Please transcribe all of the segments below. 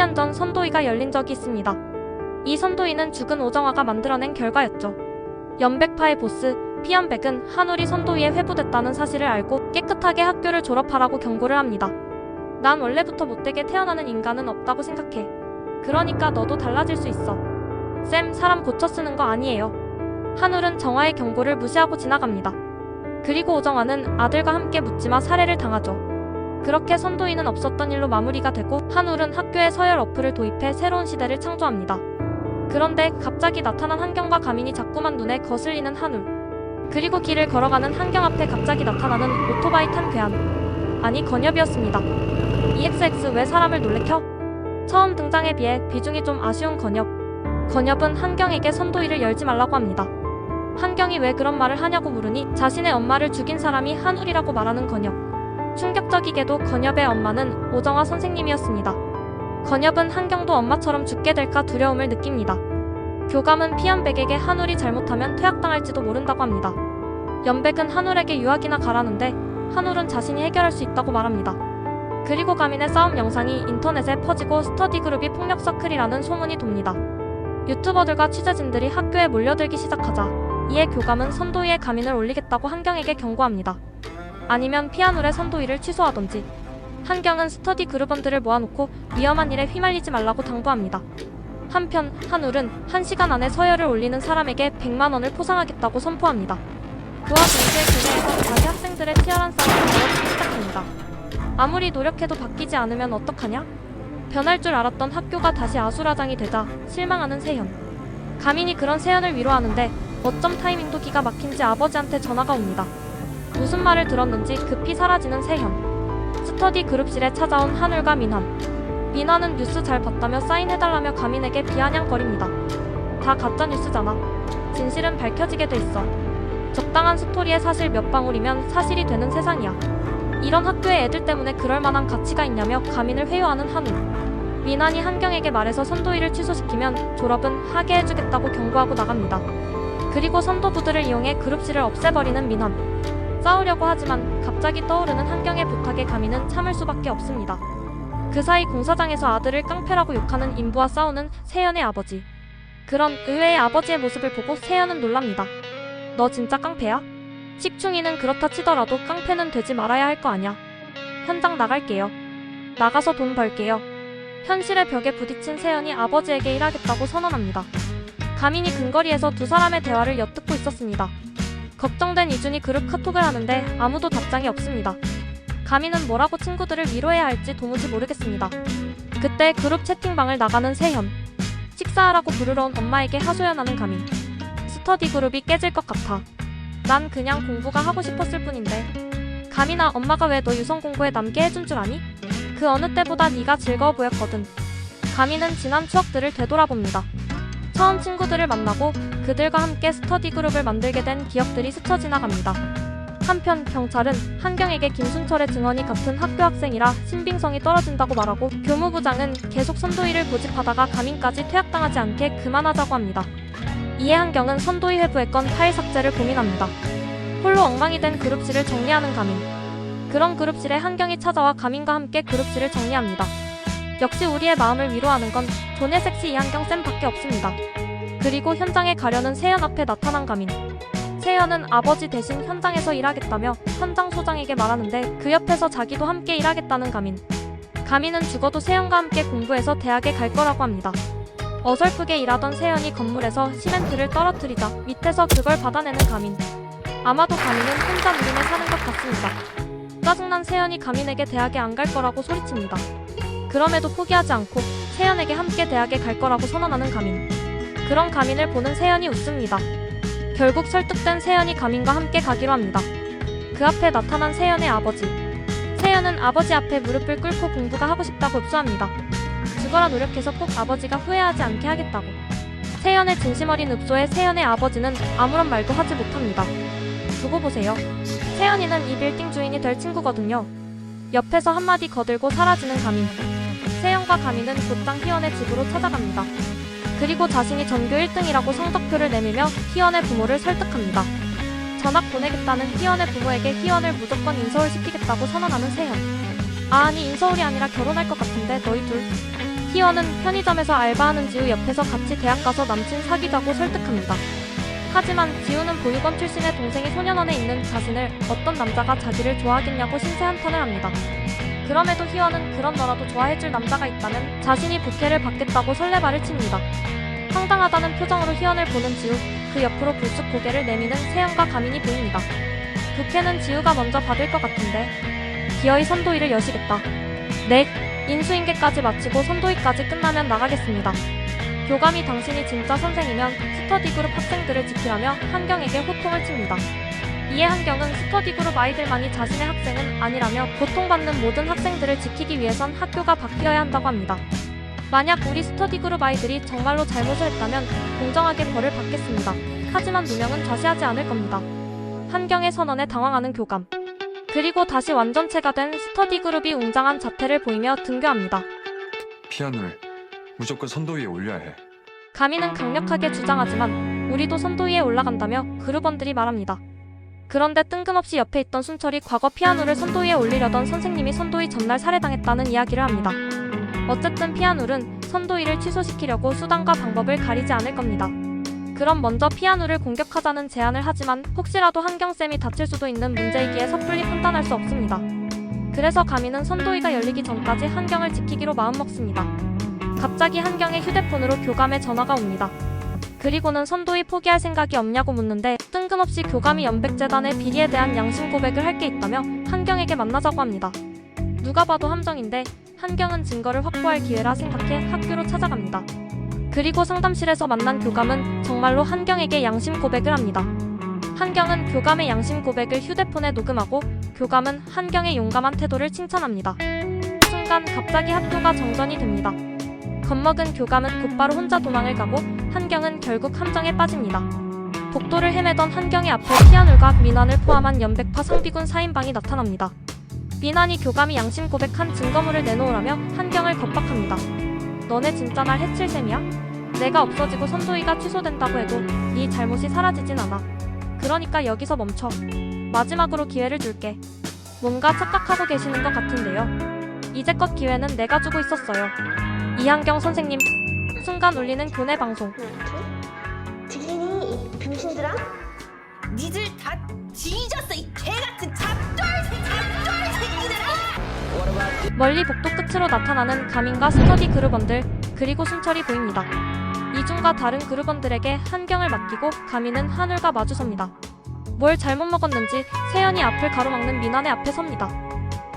7년 전 선도위가 열린 적이 있습니다. 이 선도위는 죽은 오정화가 만들어낸 결과였죠. 연백파의 보스 피연백은 한울이 선도위에 회부됐다는 사실을 알고 깨끗하게 학교를 졸업하라고 경고를 합니다. 난 원래부터 못되게 태어나는 인간은 없다고 생각해. 그러니까 너도 달라질 수 있어. 쌤, 사람 고쳐 쓰는 거 아니에요. 한울은 정화의 경고를 무시하고 지나갑니다. 그리고 오정화는 아들과 함께 묻지마 살해를 당하죠. 그렇게 선도위는 없었던 일로 마무리가 되고 한울은 학교에 서열 어플을 도입해 새로운 시대를 창조합니다. 그런데 갑자기 나타난 한경과 가민이 자꾸만 눈에 거슬리는 한울. 그리고 길을 걸어가는 한경 앞에 갑자기 나타나는 오토바이 탄 괴한. 아니, 건엽이었습니다. EXX 왜 사람을 놀래켜? 처음 등장에 비해 비중이 좀 아쉬운 건엽. 건엽은 한경에게 선도위를 열지 말라고 합니다. 한경이 왜 그런 말을 하냐고 물으니 자신의 엄마를 죽인 사람이 한울이라고 말하는 건엽. 충격적이게도 건엽의 엄마는 오정화 선생님이었습니다. 건엽은 한경도 엄마처럼 죽게 될까 두려움을 느낍니다. 교감은 피연백에게 한울이 잘못하면 퇴학당할지도 모른다고 합니다. 연백은 한울에게 유학이나 가라는데 한울은 자신이 해결할 수 있다고 말합니다. 그리고 가민의 싸움 영상이 인터넷에 퍼지고 스터디 그룹이 폭력 서클이라는 소문이 돕니다. 유튜버들과 취재진들이 학교에 몰려들기 시작하자 이에 교감은 선도위에 가민을 올리겠다고 한경에게 경고합니다. 아니면 피한울의 선도위를 취소하던지. 한경은 스터디 그룹원들을 모아놓고 위험한 일에 휘말리지 말라고 당부합니다. 한편 한울은 1시간 안에 서열을 올리는 사람에게 100만 원을 포상하겠다고 선포합니다. 그와 동시에 교내에서 다시 학생들의 치열한 싸움이 벌어지기 시작합니다. 아무리 노력해도 바뀌지 않으면 어떡하냐? 변할 줄 알았던 학교가 다시 아수라장이 되자 실망하는 세현. 가민이 그런 세현을 위로하는데 어쩜 타이밍도 기가 막힌지 아버지한테 전화가 옵니다. 무슨 말을 들었는지 급히 사라지는 세현. 스터디 그룹실에 찾아온 한울과 민환. 민환은 뉴스 잘 봤다며 사인해달라며 가민에게 비아냥거립니다. 다 가짜 뉴스잖아. 진실은 밝혀지게 돼 있어. 적당한 스토리에 사실 몇 방울이면 사실이 되는 세상이야. 이런 학교의 애들 때문에 그럴 만한 가치가 있냐며 가민을 회유하는 한울. 민환이 한경에게 말해서 선도위를 취소시키면 졸업은 하게 해주겠다고 경고하고 나갑니다. 그리고 선도부들을 이용해 그룹실을 없애버리는 민환. 싸우려고 하지만 갑자기 떠오르는 한경의 부탁에 가민은 참을 수밖에 없습니다. 그 사이 공사장에서 아들을 깡패라고 욕하는 인부와 싸우는 세연의 아버지. 그런 의외의 아버지의 모습을 보고 세연은 놀랍니다. 너 진짜 깡패야? 식충이는 그렇다 치더라도 깡패는 되지 말아야 할 거 아냐. 현장 나갈게요. 나가서 돈 벌게요. 현실의 벽에 부딪힌 세연이 아버지에게 일하겠다고 선언합니다. 가민이 근거리에서 두 사람의 대화를 엿듣고 있었습니다. 걱정된 이준이 그룹 카톡을 하는데 아무도 답장이 없습니다. 가민은 뭐라고 친구들을 위로해야 할지 도무지 모르겠습니다. 그때 그룹 채팅방을 나가는 세현. 식사하라고 부르러 온 엄마에게 하소연하는 가민. 스터디 그룹이 깨질 것 같아. 난 그냥 공부가 하고 싶었을 뿐인데. 가민아, 엄마가 왜 너 유성 공부에 남게 해준 줄 아니? 그 어느 때보다 네가 즐거워 보였거든. 가민은 지난 추억들을 되돌아봅니다. 처음 친구들을 만나고 그들과 함께 스터디 그룹을 만들게 된 기억들이 스쳐 지나갑니다. 한편 경찰은 한경에게 김순철의 증언이 같은 학교 학생이라 신빙성이 떨어진다고 말하고 교무부장은 계속 선도위를 고집하다가 가민까지 퇴학당하지 않게 그만하자고 합니다. 이에 한경은 선도위 회부의 건 파일 삭제를 고민합니다. 홀로 엉망이 된 그룹실을 정리하는 가민. 그런 그룹실에 한경이 찾아와 가민과 함께 그룹실을 정리합니다. 역시 우리의 마음을 위로하는 건 존의 섹시 이한경 쌤밖에 없습니다. 그리고 현장에 가려는 세연 앞에 나타난 가민. 세연은 아버지 대신 현장에서 일하겠다며 현장 소장에게 말하는데 그 옆에서 자기도 함께 일하겠다는 가민. 가민은 죽어도 세연과 함께 공부해서 대학에 갈 거라고 합니다. 어설프게 일하던 세연이 건물에서 시멘트를 떨어뜨리자 밑에서 그걸 받아내는 가민. 아마도 가민은 혼자 무림에 사는 것 같습니다. 짜증난 세연이 가민에게 대학에 안 갈 거라고 소리칩니다. 그럼에도 포기하지 않고 세연에게 함께 대학에 갈 거라고 선언하는 가민. 그런 가민을 보는 세연이 웃습니다. 결국 설득된 세연이 가민과 함께 가기로 합니다. 그 앞에 나타난 세연의 아버지. 세연은 아버지 앞에 무릎을 꿇고 공부가 하고 싶다고 읍소합니다. 죽어라 노력해서 꼭 아버지가 후회하지 않게 하겠다고. 세연의 진심 어린 읍소에 세연의 아버지는 아무런 말도 하지 못합니다. 두고 보세요. 세연이는 이 빌딩 주인이 될 친구거든요. 옆에서 한마디 거들고 사라지는 가민. 세연과 가민은 곧장 희원의 집으로 찾아갑니다. 그리고 자신이 전교 1등이라고 성적표를 내밀며 희원의 부모를 설득합니다. 전학 보내겠다는 희원의 부모에게 희원을 무조건 인서울 시키겠다고 선언하는 세연. 아니 인서울이 아니라 결혼할 것 같은데 너희 둘. 희원은 편의점에서 알바하는 지우 옆에서 같이 대학 가서 남친 사귀자고 설득합니다. 하지만 지우는 보육원 출신의 동생이 소년원에 있는 자신을 어떤 남자가 자기를 좋아하겠냐고 신세 한탄을 합니다. 그럼에도 희원은 그런 너라도 좋아해줄 남자가 있다면 자신이 부케를 받겠다고 설레발을 칩니다. 황당하다는 표정으로 희원을 보는 지우, 그 옆으로 불쑥 고개를 내미는 세연과 가민이 보입니다. 부케는 지우가 먼저 받을 것 같은데 기어이 선도위를 여시겠다. 네, 인수인계까지 마치고 선도위까지 끝나면 나가겠습니다. 교감이 당신이 진짜 선생이면 스터디그룹 학생들을 지키라며 한경에게 호통을 칩니다. 이에 한경은 스터디그룹 아이들만이 자신의 학생은 아니라며 고통받는 모든 학생들을 지키기 위해선 학교가 바뀌어야 한다고 합니다. 만약 우리 스터디그룹 아이들이 정말로 잘못을 했다면 공정하게 벌을 받겠습니다. 하지만 누명은 좌시하지 않을 겁니다. 한경의 선언에 당황하는 교감. 그리고 다시 완전체가 된 스터디그룹이 웅장한 자태를 보이며 등교합니다. 피아노를 무조건 선도위에 올려야 해. 가민은 강력하게 주장하지만 우리도 선도위에 올라간다며 그룹원들이 말합니다. 그런데 뜬금없이 옆에 있던 순철이 과거 피아노를 선도위에 올리려던 선생님이 선도위 전날 살해당했다는 이야기를 합니다. 어쨌든 피아노는 선도위를 취소시키려고 수단과 방법을 가리지 않을 겁니다. 그럼 먼저 피아노를 공격하자는 제안을 하지만 혹시라도 한경쌤이 다칠 수도 있는 문제이기에 섣불리 판단할 수 없습니다. 그래서 가민은 선도위가 열리기 전까지 한경을 지키기로 마음먹습니다. 갑자기 한경의 휴대폰으로 교감의 전화가 옵니다. 그리고는 선도위 포기할 생각이 없냐고 묻는데 뜬금없이 교감이 연백재단의 비리에 대한 양심 고백을 할 게 있다며 한경에게 만나자고 합니다. 누가 봐도 함정인데 한경은 증거를 확보할 기회라 생각해 학교로 찾아갑니다. 그리고 상담실에서 만난 교감은 정말로 한경에게 양심 고백을 합니다. 한경은 교감의 양심 고백을 휴대폰에 녹음하고 교감은 한경의 용감한 태도를 칭찬합니다. 순간 갑자기 학교가 정전이 됩니다. 겁먹은 교감은 곧바로 혼자 도망을 가고 한경은 결국 함정에 빠집니다. 복도를 헤매던 한경의 앞에 피아놀과 민환을 포함한 연백파 상비군 4인방이 나타납니다. 민환이 교감이 양심 고백한 증거물을 내놓으라며 한경을 겁박합니다. 너네 진짜 날 해칠 셈이야? 내가 없어지고 선도위가 취소된다고 해도 네 잘못이 사라지진 않아. 그러니까 여기서 멈춰. 마지막으로 기회를 줄게. 뭔가 착각하고 계시는 것 같은데요. 이제껏 기회는 내가 주고 있었어요. 이한경 선생님. 순간 울리는 교내 방송. 들리니 이 병신들아? 니들 다 뒤졌어 이 개같은 잡돌 새끼들아! 멀리 복도 끝으로 나타나는 가민과 스터디 그룹원들 그리고 순철이 보입니다. 이중과 다른 그룹원들에게 한경을 맡기고 가민은 한울과 마주섭니다. 뭘 잘못 먹었는지 세연이 앞을 가로막는 민환의 앞에 섭니다.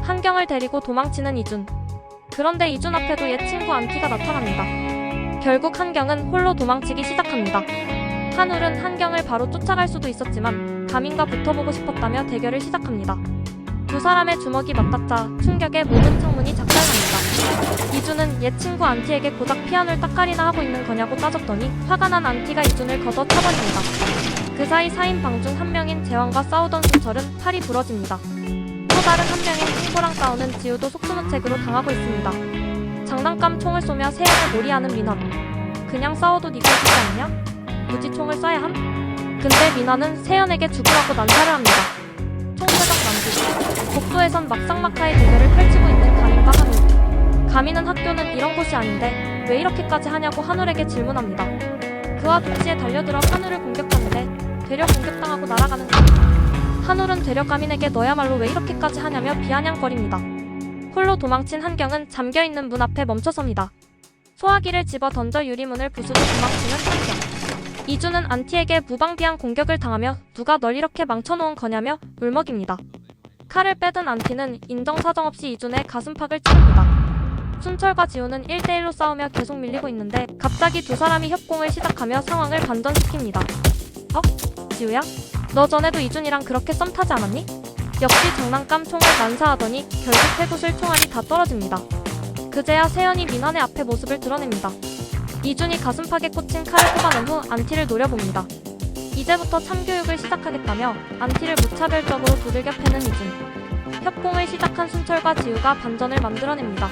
한경을 데리고 도망치는 이준. 그런데 이준 앞에도 옛 친구 안티가 나타납니다. 결국 한경은 홀로 도망치기 시작합니다. 한울은 한경을 바로 쫓아갈 수도 있었지만 가민과 붙어보고 싶었다며 대결을 시작합니다. 두 사람의 주먹이 맞닿자 충격에 모든 창문이 작살납니다. 이준은 옛 친구 안티에게 고작 피아노를 딱가리나 하고 있는 거냐고 따졌더니 화가 난 안티가 이준을 걷어 차버립니다. 그 사이 4인방 중 한 명인 재환과 싸우던 순철은 팔이 부러집니다. 또 다른 한 명인 친구랑 싸우는 지우도 속수무책으로 당하고 있습니다. 장난감 총을 쏘며 세연을 몰이하는 민환. 그냥 싸워도 네가 이기지 않냐? 굳이 총을 쏴야 함? 근데 민환은 세연에게 죽으라고 난사를 합니다. 총대박 남기. 복도에선 막상막하의 대결을 펼치고 있는 가민과 한울. 가민은 학교는 이런 곳이 아닌데 왜 이렇게까지 하냐고 한울에게 질문합니다. 그와 동시에 달려들어 한울을 공격하는데 되려 공격당하고 날아가는 가민. 한울은 되려 가민에게 너야말로 왜 이렇게까지 하냐며 비아냥거립니다. 홀로 도망친 한경은 잠겨있는 문 앞에 멈춰섭니다. 소화기를 집어 던져 유리문을 부수고 도망치는 한경. 이준은 안티에게 무방비한 공격을 당하며 누가 널 이렇게 망쳐놓은 거냐며 울먹입니다. 칼을 빼든 안티는 인정사정 없이 이준의 가슴팍을 찌릅니다. 순철과 지우는 1대1로 싸우며 계속 밀리고 있는데 갑자기 두 사람이 협공을 시작하며 상황을 반전시킵니다. 지우야? 너 전에도 이준이랑 그렇게 썸 타지 않았니? 역시 장난감 총을 난사하더니 결국 쇠구슬 총알이 다 떨어집니다. 그제야 세연이 민환의 앞에 모습을 드러냅니다. 이준이 가슴팍에 꽂힌 칼을 뽑아낸 후 안티를 노려봅니다. 이제부터 참교육을 시작하겠다며 안티를 무차별적으로 두들겨 패는 이준. 협공을 시작한 순철과 지우가 반전을 만들어냅니다.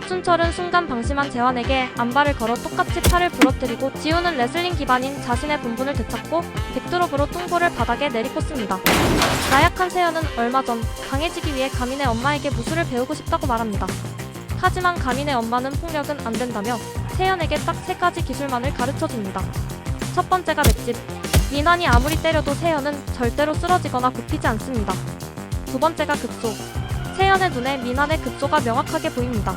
순철은 순간 방심한 재환에게 안발을 걸어 똑같이 팔을 부러뜨리고 지우는 레슬링 기반인 자신의 본분을 되찾고 백드롭으로 뚱보를 바닥에 내리꽂습니다. 나약한 세연은 얼마 전 강해지기 위해 가민의 엄마에게 무술을 배우고 싶다고 말합니다. 하지만 가민의 엄마는 폭력은 안 된다며 세연에게 딱 3가지 기술만을 가르쳐줍니다. 첫 번째가 맷집. 민환이 아무리 때려도 세연은 절대로 쓰러지거나 굽히지 않습니다. 두 번째가 급소. 세연의 눈에 민환의 급소가 명확하게 보입니다.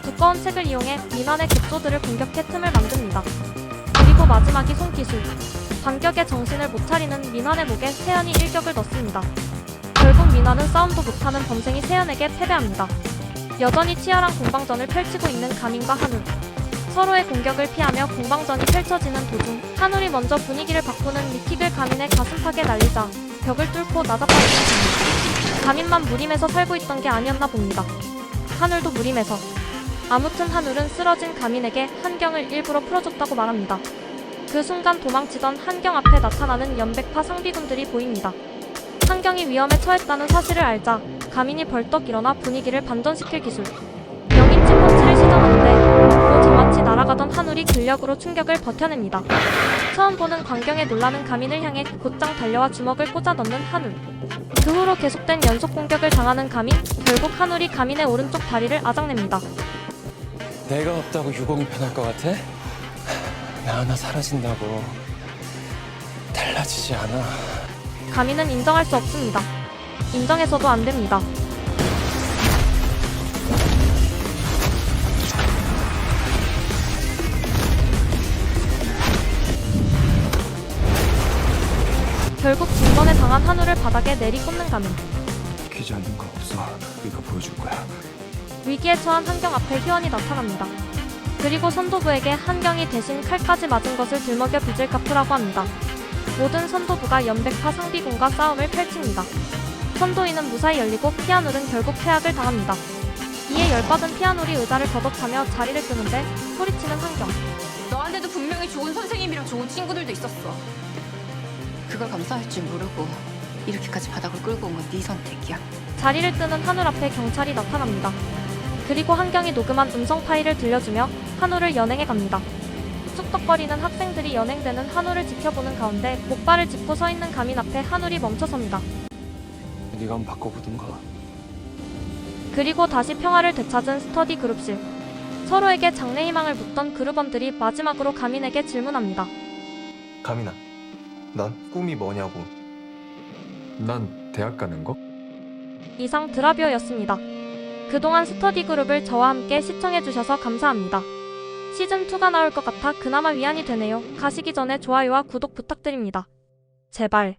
두꺼운 책을 이용해 민환의 급소들을 공격해 틈을 만듭니다. 그리고 마지막이 손기술. 반격에 정신을 못 차리는 민환의 목에 세연이 일격을 넣습니다. 결국 민환은 싸움도 못하는 범생이 세연에게 패배합니다. 여전히 치열한 공방전을 펼치고 있는 가민과 한울. 서로의 공격을 피하며 공방전이 펼쳐지는 도중 한울이 먼저 분위기를 바꾸는 리킥을 가민의 가슴팍에 날리자 벽을 뚫고 나자빠지는 가민. 가민만 무림에서 살고 있던 게 아니었나 봅니다. 한울도 무림에서. 아무튼 한울은 쓰러진 가민에게 한경을 일부러 풀어줬다고 말합니다. 그 순간 도망치던 한경 앞에 나타나는 연백파 상비군들이 보입니다. 한경이 위험에 처했다는 사실을 알자 가민이 벌떡 일어나 분위기를 반전시킬 기술. 영인치 펀치를 시전하는데 또 저마치 날아가던 한울이 근력으로 충격을 버텨냅니다. 처음 보는 광경에 놀라는 가민을 향해 곧장 달려와 주먹을 꽂아 넣는 한울. 그 후로 계속된 연속 공격을 당하는 가민. 결국 한울이 가민의 오른쪽 다리를 아작냅니다. 내가 없다고 유공이 변할 것 같아? 나 하나 사라진다고 달라지지 않아. 가민은 인정할 수 없습니다. 인정해서도 안 됩니다. 결국 진번에 당한 한울을 바닥에 내리꽂는 가민. 기지 않는 거 없어. 이거 보여줄 거야. 위기에 처한 한경 앞에 희원이 나타납니다. 그리고 선도부에게 한경이 대신 칼까지 맞은 것을 들먹여 빚을 갚으라고 합니다. 모든 선도부가 연백파 상비군과 싸움을 펼칩니다. 선도인은 무사히 열리고 피아놀은 결국 퇴학을 당합니다. 이에 열받은 피아놀이 의자를 걷어차며 자리를 뜨는데 소리치는 한경. 너한테도 분명히 좋은 선생님이랑 좋은 친구들도 있었어. 그걸 감사할 줄 모르고 이렇게까지 바닥을 끌고 온 건 네 선택이야. 자리를 뜨는 한울 앞에 경찰이 나타납니다. 그리고 한경이 녹음한 음성 파일을 들려주며 한울을 연행해 갑니다. 쑥덕거리는 학생들이 연행되는 한울을 지켜보는 가운데 목발을 짚고 서 있는 가민 앞에 한울이 멈춰섭니다. 네가 한번 바꿔보든가. 그리고 다시 평화를 되찾은 스터디 그룹실. 서로에게 장래 희망을 묻던 그룹원들이 마지막으로 가민에게 질문합니다. 가민아, 넌 꿈이 뭐냐고. 난 대학 가는 거? 이상 드라비오였습니다. 그동안 스터디 그룹을 저와 함께 시청해주셔서 감사합니다. 시즌2가 나올 것 같아 그나마 위안이 되네요. 가시기 전에 좋아요와 구독 부탁드립니다. 제발.